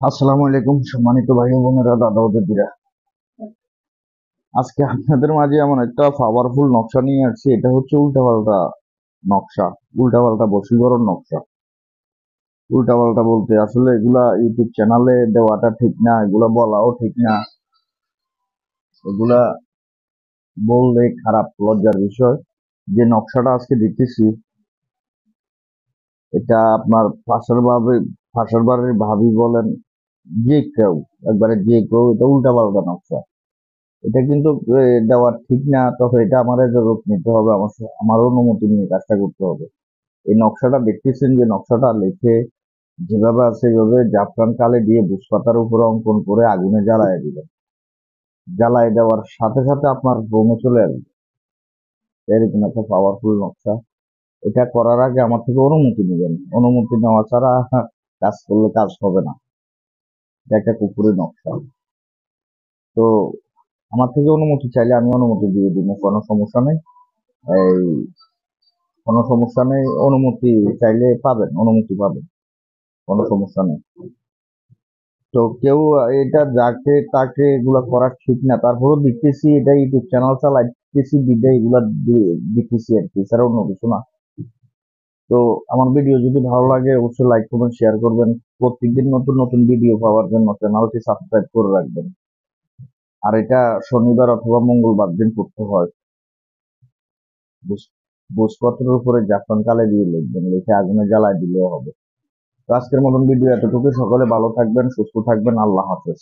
আসসালামু আলাইকুম সম্মানিত ভাই ও বোনেরা, দাদা ও দিদিরা। আজকে আপনাদের মাঝে এমন একটা পাওয়ারফুল নকশা নিয়ে আসছি। এটা হচ্ছে উল্টাপাল্টা নকশা, উল্টাপাল্টা বশীকরণ নকশা। উল্টাপাল্টা বলতে আসলে এগুলা ইউটিউব চ্যানেলে দেওয়াটা ঠিক না, এগুলা বলাও ঠিক না। এগুলা বললে খারাপ, লজ্জার বিষয়। যে নকশাটা আজকে দিতেছি, এটা আপনার পাশের বাড়ির ভাবি বলেন, যে কেউ, একবারে যে কেউ, এটা উল্টাপাল্টা নকশা। এটা কিন্তু দেওয়া ঠিক না। তবে এটা আমার এজাজত নিতে হবে, আমার অনুমতি নিয়ে কাজটা করতে হবে। এই নকশাটা দেখতেছেন, যে নকশাটা লিখে যেভাবে আছে সেভাবে জাফরান কালি দিয়ে বুঝপাতার উপরে অঙ্কন করে আগুনে জ্বালায় দিবেন। জ্বালায় দেওয়ার সাথে সাথে আপনার রুমে চলে আসবে। এরকম একটা পাওয়ারফুল নকশা। এটা করার আগে আমার থেকে অনুমতি নেবেন। অনুমতি নেওয়া ছাড়া কাজ করলে কাজ হবে না। এটা একটা কুকুরের নকশা। তো আমার থেকে অনুমতি চাইলে আমি অনুমতি দিয়ে দিব, কোনো সমস্যা নেই। এই কোনো সমস্যা নেই, অনুমতি চাইলে পাবেন, অনুমতি পাবেন, কোনো সমস্যা নেই। তো কেউ এটা যাকে তাকে এগুলা করা ঠিক না, তারপরেও দেখতেছি, এটা ইউটিউব চ্যানেল চালাইতেছি বিদায় এগুলা দিতেছি আর কি, এছাড়া অন্য কিছু না। তো আমার ভিডিও যদি ভালো লাগে অবশ্যই লাইক করবেন, শেয়ার করবেন। প্রত্যেকদিন নতুন নতুন ভিডিও পাওয়ার জন্য চ্যানেলটি সাবস্ক্রাইব করে রাখবেন। আর এটা শনিবার অথবা মঙ্গলবার দিন করতে হয়। ভোজপত্রের উপরে জাফরান কালি দিয়ে লিখবেন, লিখে আগুনে জ্বালায় দিলেও হবে। তো আজকের মতন ভিডিও এতটুকু। সকলে ভালো থাকবেন, সুস্থ থাকবেন। আল্লাহ হাফেজ।